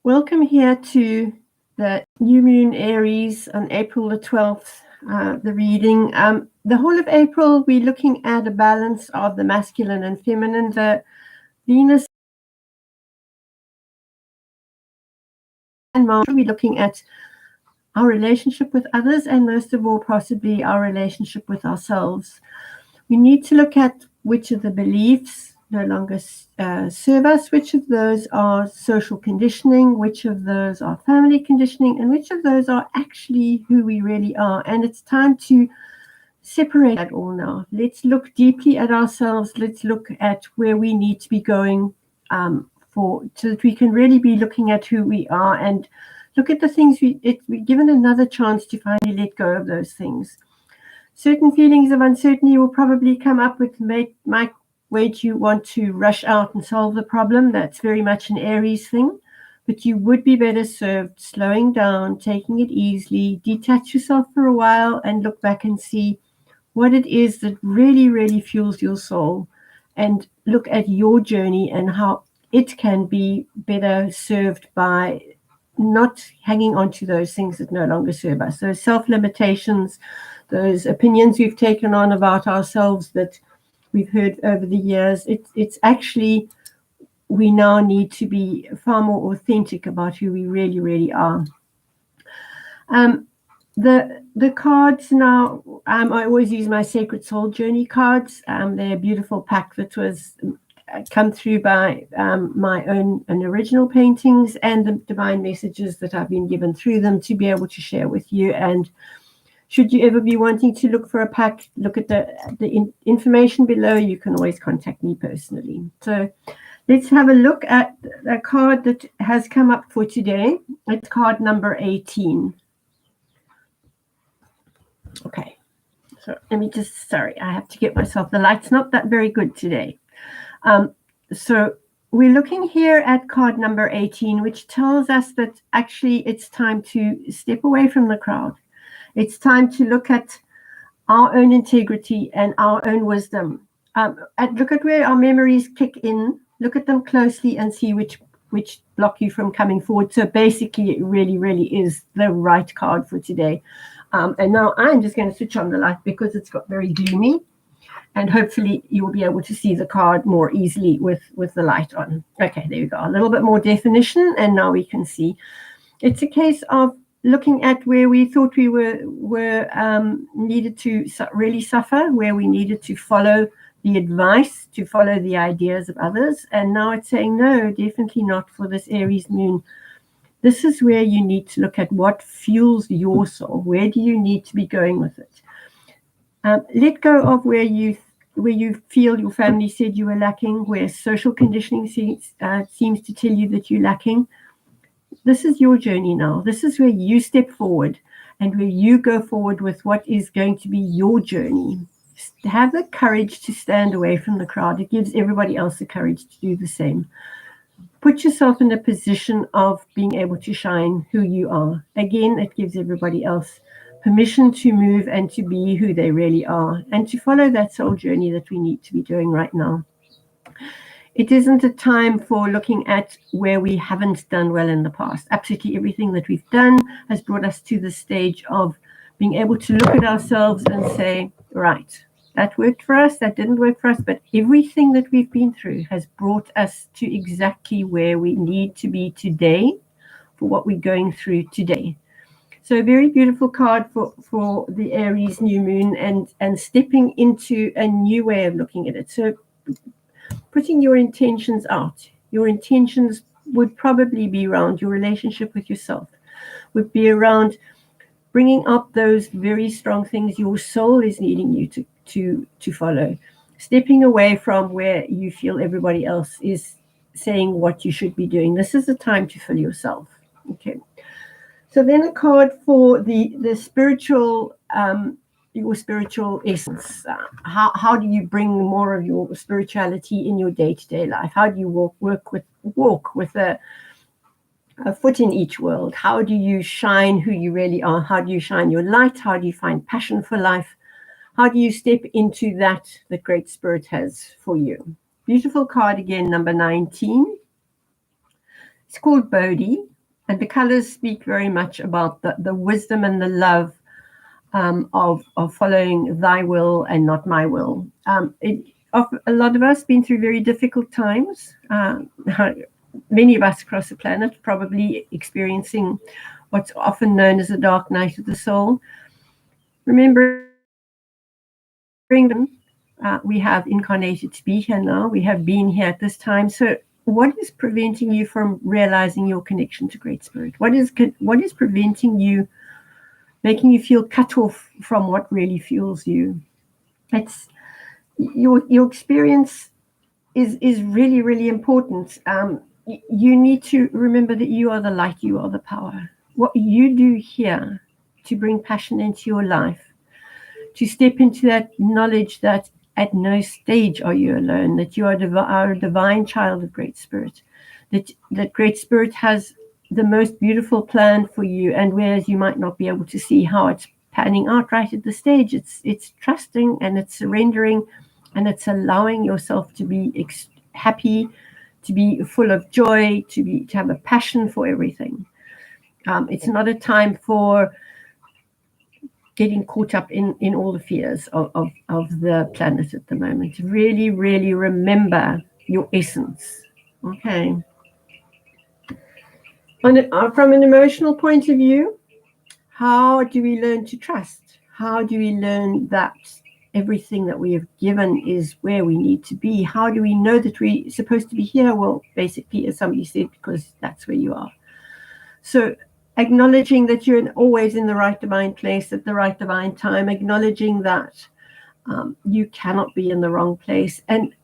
Welcome here to the new moon Aries on April the 12th, the reading. The whole of April, we're looking at a balance of the masculine and feminine. The Venus and Mars, we're looking at our relationship with others, and most of all, possibly our relationship with ourselves. We need to look at which of the beliefs no longer serve us, which of those are social conditioning, which of those are family conditioning, and which of those are actually who we really are. And it's time to separate that all now. Let's look deeply at ourselves. Let's look at where we need to be going so that we can really be looking at who we are and look at the things we're given another chance to finally let go of those things. Certain feelings of uncertainty will probably come up with might wait you want to rush out and solve the problem. That's very much an Aries thing. But you would be better served slowing down, taking it easily, detach yourself for a while and look back and see what it is that really, really fuels your soul, and look at your journey and how it can be better served by not hanging on to those things that no longer serve us. Those self-limitations, those opinions we've taken on about ourselves that we've heard over the years, it's actually, we now need to be far more authentic about who we really, really are. The cards now, I always use my Sacred Soul Journey cards. They're a beautiful pack that was come through by my own and original paintings and the divine messages that I've been given through them to be able to share with you. And should you ever be wanting to look for a pack, look at the information below. You can always contact me personally. So let's have a look at a card that has come up for today. It's card number 18. Okay, so let me just, sorry, I have to get myself, the light's not that very good today. So we're looking here at card number 18, which tells us that actually it's time to step away from the crowd. It's time to look at our own integrity and our own wisdom. Look at where our memories kick in, look at them closely and see which block you from coming forward. So basically, it really, really is the right card for today. And now I'm just going to switch on the light because it's got very gloomy. And hopefully you will be able to see the card more easily with the light on. Okay, there we go. A little bit more definition, and now we can see. It's a case of looking at where we thought we were needed to really suffer, where we needed to follow the advice, to follow the ideas of others. And now it's saying, no, definitely not for this Aries moon. This is where you need to look at what fuels your soul. Where do you need to be going with it? Let go of where you feel your family said you were lacking, where social conditioning seems to tell you that you're lacking. This is your journey now. This is where you step forward and where you go forward with what is going to be your journey. Have the courage to stand away from the crowd. It gives everybody else the courage to do the same. Put yourself in a position of being able to shine who you are. Again, it gives everybody else permission to move and to be who they really are and to follow that soul journey that we need to be doing right now. It isn't a time for looking at where we haven't done well in the past. Absolutely everything that we've done has brought us to the stage of being able to look at ourselves and say, right, that worked for us, that didn't work for us, but everything that we've been through has brought us to exactly where we need to be today for what we're going through today. So a very beautiful card for the Aries new moon and stepping into a new way of looking at it. So putting your intentions out. Your intentions would probably be around your relationship with yourself, would be around bringing up those very strong things your soul is needing you to follow, stepping away from where you feel everybody else is saying what you should be doing. This is the time to fill yourself. Okay. So then a card for the spiritual, your spiritual essence. How do you bring more of your spirituality in your day-to-day life? How do you walk with a foot in each world? How do you shine who you really are? How do you shine your light? How do you find passion for life? How do you step into that Great Spirit has for you? Beautiful card again, number 19. It's called Bodhi, and the colors speak very much about the wisdom and the love of following thy will and not my will. A lot of us been through very difficult times. Many of us across the planet probably experiencing what's often known as the dark night of the soul. Remembering we have incarnated to be here now. We have been here at this time. So what is preventing you from realizing your connection to Great Spirit? What is preventing you, making you feel cut off from what really fuels you? It's your experience is really, really important. You need to remember that you are the light, you are the power. What you do here to bring passion into your life, to step into that knowledge that at no stage are you alone, that you are a divine child of Great Spirit, that Great Spirit has the most beautiful plan for you, and whereas you might not be able to see how it's panning out right at the stage, it's trusting and it's surrendering and it's allowing yourself to be happy, to be full of joy, to have a passion for everything. It's not a time for getting caught up in all the fears of the planet at the moment. Really, really remember your essence. Okay. From an emotional point of view, how do we learn to trust? How do we learn that everything that we have given is where we need to be? How do we know that we're supposed to be here? Well, basically, as somebody said, because that's where you are. So acknowledging that you're always in the right divine place at the right divine time, acknowledging that you cannot be in the wrong place, and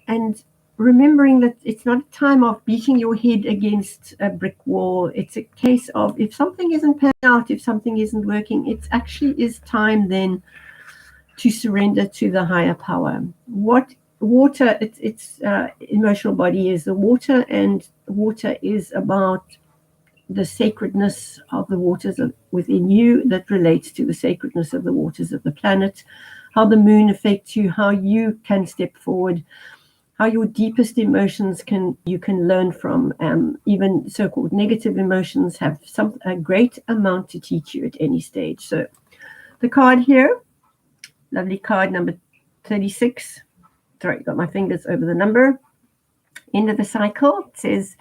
remembering that it's not a time of beating your head against a brick wall. It's a case of, if something isn't panning out, if something isn't working, it actually is time then to surrender to the higher power. What water, its emotional body is the water, and water is about the sacredness of the waters within you that relates to the sacredness of the waters of the planet, how the moon affects you, how you can step forward, how your deepest emotions you can learn from. Even so-called negative emotions have a great amount to teach you at any stage. So the card here, lovely card number 36. Sorry, got my fingers over the number. End of the cycle. It says,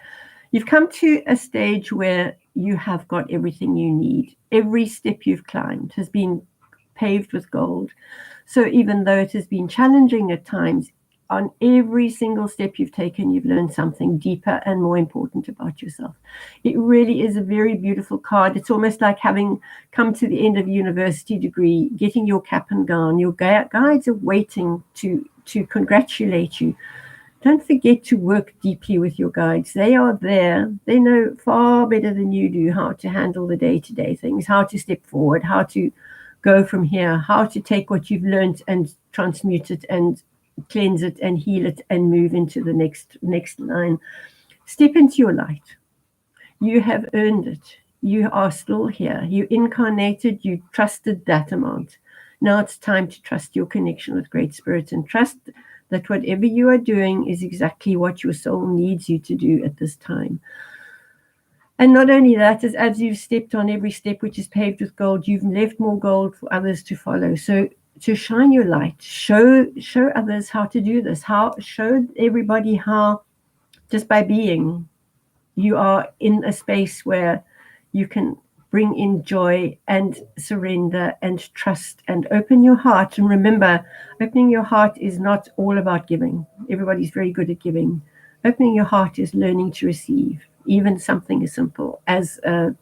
you've come to a stage where you have got everything you need. Every step you've climbed has been paved with gold. So even though it has been challenging at times, on every single step you've taken, you've learned something deeper and more important about yourself. It really is a very beautiful card. It's almost like having come to the end of a university degree, getting your cap and gown. Your guides are waiting to congratulate you. Don't forget to work deeply with your guides. They are there. They know far better than you do how to handle the day-to-day things, how to step forward, how to go from here, how to take what you've learned and transmute it and cleanse it and heal it and move into the next line. Step into your light. You have earned it. You are still here. You incarnated. You trusted that amount. Now it's time to trust your connection with Great Spirit and trust that whatever you are doing is exactly what your soul needs you to do at this time. And not only that, as you've stepped on every step which is paved with gold, you've left more gold for others to follow. So to shine your light, show others how to do this, show everybody how, just by being, you are in a space where you can bring in joy and surrender and trust and open your heart. And remember, opening your heart is not all about giving. Everybody's very good at giving. Opening your heart is learning to receive, even something as simple as a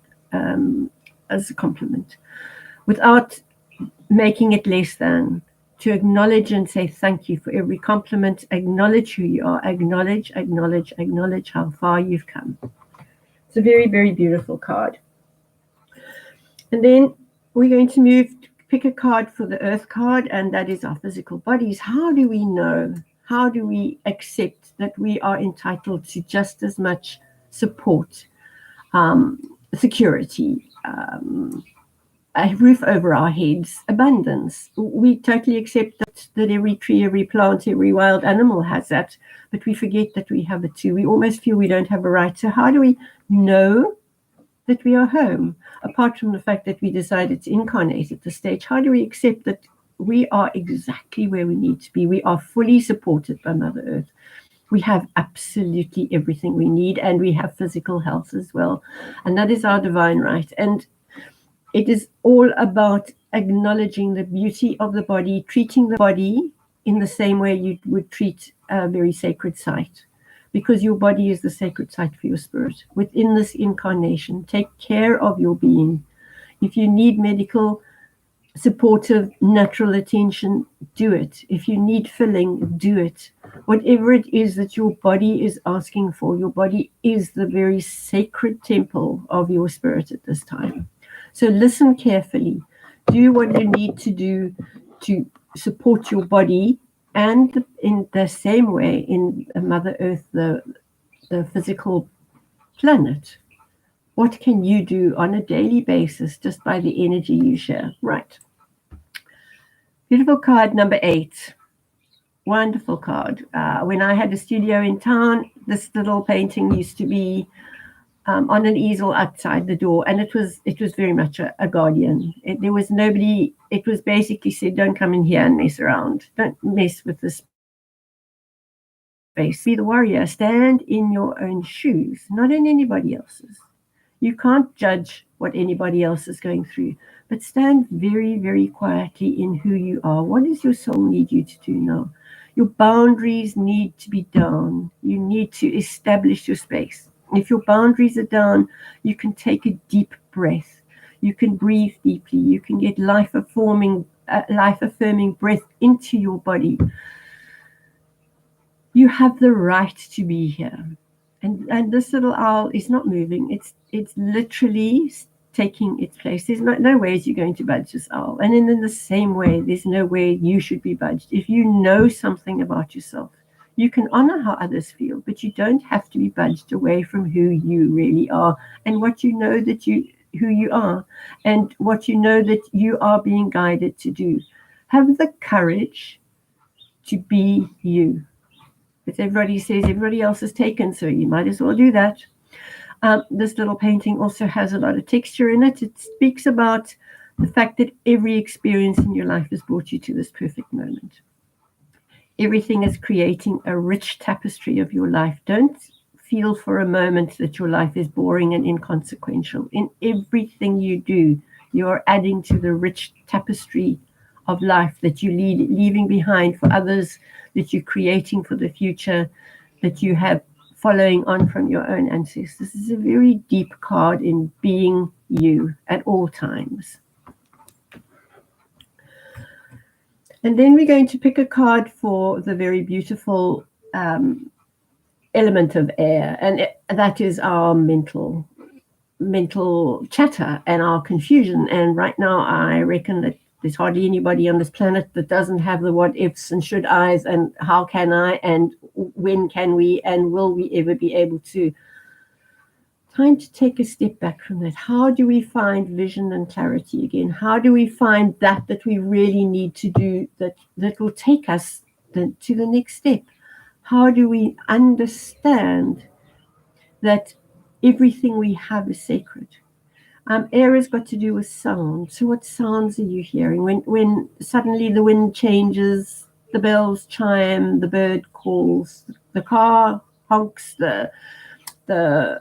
compliment, without making it less than. To acknowledge and say thank you for every compliment. Acknowledge who you are. Acknowledge how far you've come. It's a very, very beautiful card. And then we're going to pick a card for the Earth card, and that is our physical bodies. How do we know? How do we accept that we are entitled to just as much support, security, a roof over our heads, abundance. We totally accept that every tree, every plant, every wild animal has that, but we forget that we have it too. We almost feel we don't have a right. So how do we know that we are home? Apart from the fact that we decided to incarnate at this stage, how do we accept that we are exactly where we need to be? We are fully supported by Mother Earth. We have absolutely everything we need, and we have physical health as well. And that is our divine right. And it is all about acknowledging the beauty of the body, treating the body in the same way you would treat a very sacred site, because your body is the sacred site for your spirit. Within this incarnation, take care of your being. If you need medical, supportive, natural attention, do it. If you need filling, do it. Whatever it is that your body is asking for, your body is the very sacred temple of your spirit at this time. So listen carefully. Do what you need to do to support your body, and in the same way in Mother Earth, the physical planet. What can you do on a daily basis just by the energy you share? Right. Beautiful card number 8. Wonderful card. When I had a studio in town, this little painting used to be on an easel outside the door, and it was very much a guardian. There was nobody. It was basically said, don't come in here and mess around. Don't mess with this space. Be the warrior. Stand in your own shoes, not in anybody else's. You can't judge what anybody else is going through, but stand very, very quietly in who you are. What does your soul need you to do now? Your boundaries need to be down. You need to establish your space. If your boundaries are down, you can take a deep breath. You can breathe deeply. You can get life-affirming breath into your body. You have the right to be here. And this little owl is not moving. It's literally taking its place. There's no ways you're going to budge this owl. And in the same way, there's no way you should be budged. If you know something about yourself, you can honor how others feel, but you don't have to be budged away from who you really are and what you know who you are, and what you know that you are being guided to do. Have the courage to be you. But everybody says everybody else is taken, so you might as well do that. This little painting also has a lot of texture in it. It speaks about the fact that every experience in your life has brought you to this perfect moment. Everything is creating a rich tapestry of your life. Don't feel for a moment that your life is boring and inconsequential. In everything you do, you're adding to the rich tapestry of life that you're leaving behind for others, that you're creating for the future, that you have following on from your own ancestors. This is a very deep card in being you at all times. And then we're going to pick a card for the very beautiful element of air, and that is our mental chatter and our confusion. And right now, I reckon that there's hardly anybody on this planet that doesn't have the what ifs and should I's and how can I and when can we and will we ever be able to. Time to take a step back from that. How do we find vision and clarity again? How do we find that we really need to do that will take us to the next step? How do we understand that everything we have is sacred? Air has got to do with sound. So what sounds are you hearing? When suddenly the wind changes, the bells chime, the bird calls, the car honks, a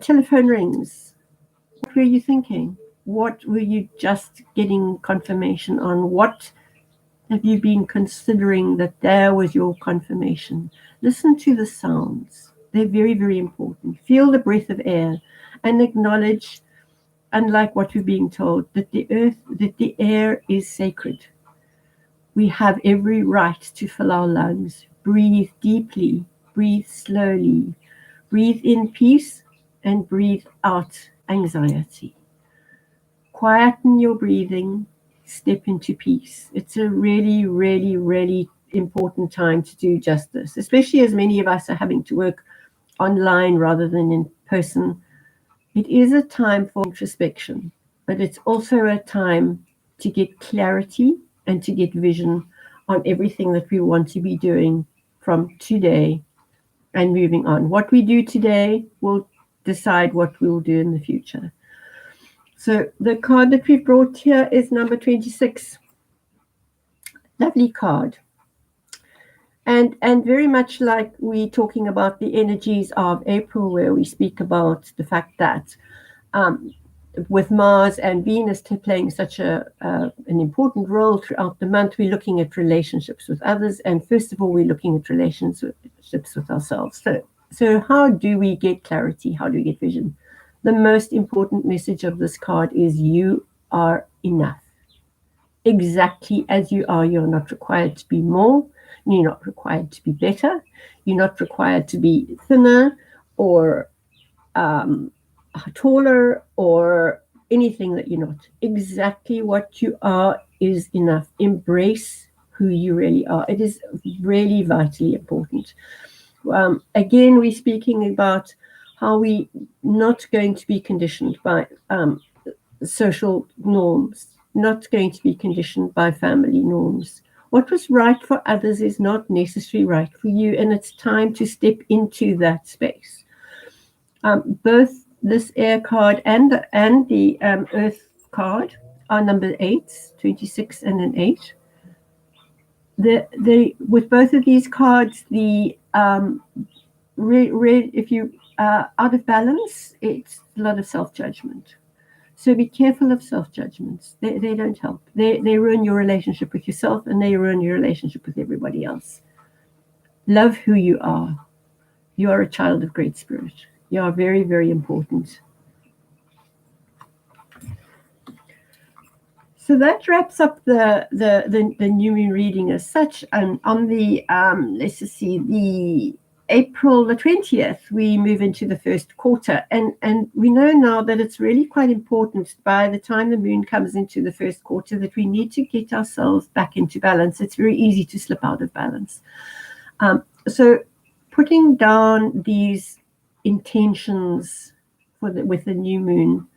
telephone rings. What were you thinking? What were you just getting confirmation on? What have you been considering that there was your confirmation? Listen to the sounds. They're very, very important. Feel the breath of air and acknowledge, unlike what we're being told, that the air is sacred. We have every right to fill our lungs. Breathe deeply, breathe slowly, breathe in peace, and breathe out anxiety. Quieten your breathing, step into peace. It's a really, really, really important time to do just this, especially as many of us are having to work online rather than in person. It is a time for introspection, but it's also a time to get clarity and to get vision on everything that we want to be doing from today and moving on. What we do today will decide what we'll do in the future. So the card that we've brought here is number 26. Lovely card. And very much like we talking about the energies of April, where we speak about the fact that with Mars and Venus playing such an important role throughout the month, we're looking at relationships with others. And first of all, we're looking at relationships with ourselves. So how do we get clarity? How do we get vision? The most important message of this card is you are enough. Exactly as you are. You're not required to be more. You're not required to be better. You're not required to be thinner or taller or anything that you're not. Exactly what you are is enough. Embrace who you really are. It is really vitally important. Again, we're speaking about how we not going to be conditioned by social norms, not going to be conditioned by family norms. What was right for others is not necessarily right for you, and it's time to step into that space. Both this air card and the earth card are number 8, 26 and an 8. With both of these cards, the if you are out of balance, it's a lot of self-judgment. So be careful of self-judgments. They don't help. They ruin your relationship with yourself, and they ruin your relationship with everybody else. Love who you are. You are a child of Great Spirit. You are very, very important. So that wraps up the new moon reading as such. And on the let's just see, the April the 20th, we move into the first quarter, and we know now that it's really quite important by the time the moon comes into the first quarter that we need to get ourselves back into balance. It's very easy to slip out of balance. So putting down these intentions with the new moon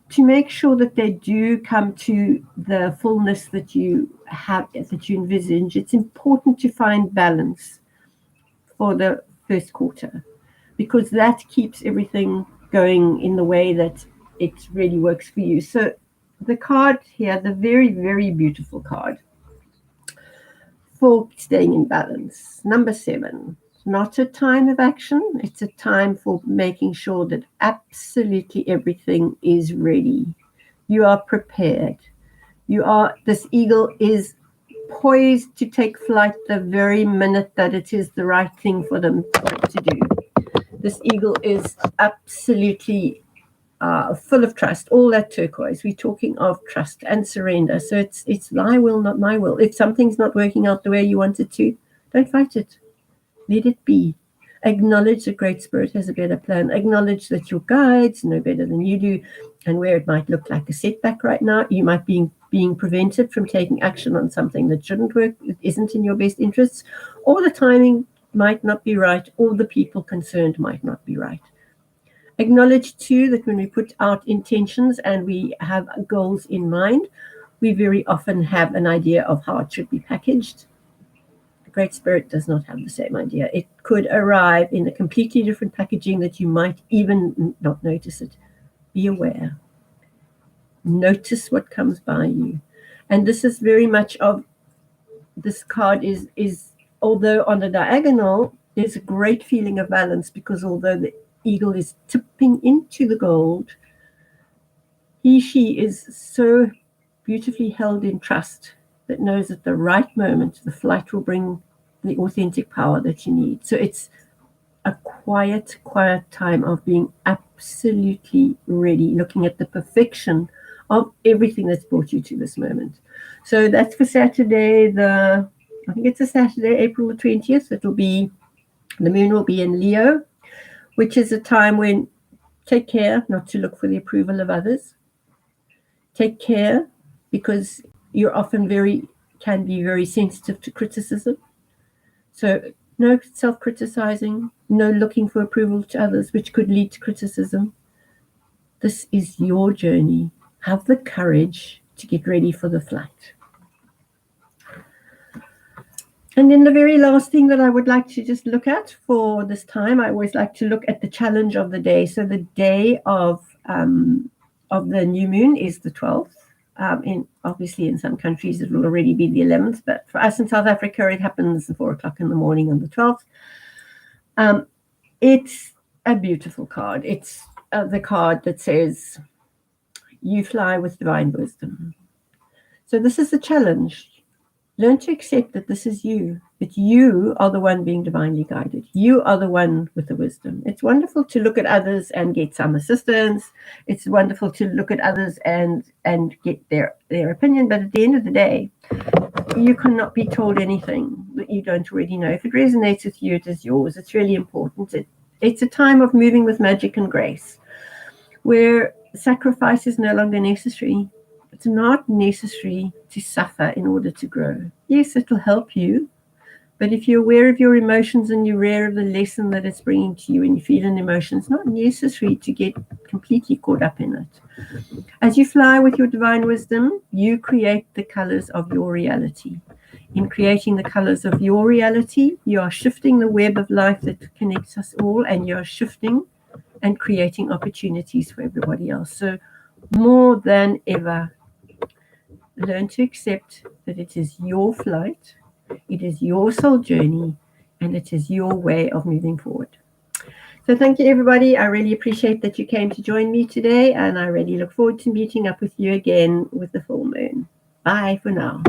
to make sure that they do come to the fullness that you have, that you envisage, it's important to find balance for the first quarter, because that keeps everything going in the way that it really works for you. So the card here, the very, very beautiful card for staying in balance, number 7. Not a time of action. It's a time for making sure that absolutely everything is ready. You are prepared. This eagle is poised to take flight the very minute that it is the right thing for them to do. This eagle is absolutely full of trust. All that turquoise. We're talking of trust and surrender. So it's thy will, not my will. If something's not working out the way you want it to, don't fight it. Let it be. Acknowledge that Great Spirit has a better plan. Acknowledge that your guides know better than you do, and where it might look like a setback right now, you might be being prevented from taking action on something that shouldn't work, that isn't in your best interests, or the timing might not be right, or the people concerned might not be right. Acknowledge too that when we put out intentions and we have goals in mind, we very often have an idea of how it should be packaged. Great Spirit does not have the same idea. It could arrive in a completely different packaging that you might even not notice it. Be aware. Notice what comes by you. And this is very much of, this card is although on the diagonal, there's a great feeling of balance, because although the eagle is tipping into the gold, she is so beautifully held in trust that knows at the right moment the flight will bring the authentic power that you need. So it's a quiet time of being absolutely ready, looking at the perfection of everything that's brought you to this moment. So that's for Saturday, I think it's a Saturday, April the 20th. The moon will be in Leo, which is a time when take care not to look for the approval of others. Take care, because you're often can be very sensitive to criticism. So no self-criticizing, no looking for approval to others, which could lead to criticism. This is your journey. have the courage to get ready for the flight. And then the very last thing that I would like to just look at for this time, I always like to look at the challenge of the day. So the day of the new moon is the 12th. Obviously, in some countries, it will already be the 11th. But for us in South Africa, it happens at 4 o'clock in the morning on the 12th. It's a beautiful card. It's the card that says, you fly with divine wisdom. So this is the challenge. Learn to accept that this is you, that you are the one being divinely guided. You are the one with the wisdom. It's wonderful to look at others and get some assistance. It's wonderful to look at others and get their opinion. But at the end of the day, you cannot be told anything that you don't already know. If it resonates with you, it is yours. It's really important. It's a time of moving with magic and grace, where sacrifice is no longer necessary. It's not necessary to suffer in order to grow. Yes, it'll help you, but if you're aware of your emotions and you're aware of the lesson that it's bringing to you and you feel an emotion, it's not necessary to get completely caught up in it. As you fly with your divine wisdom, you create the colors of your reality. In creating the colors of your reality, you are shifting the web of life that connects us all, and you're shifting and creating opportunities for everybody else. So more than ever, learn to accept that it is your flight, it is your soul journey, and it is your way of moving forward. So thank you, everybody. I really appreciate that you came to join me today, and I really look forward to meeting up with you again with the full moon. Bye for now.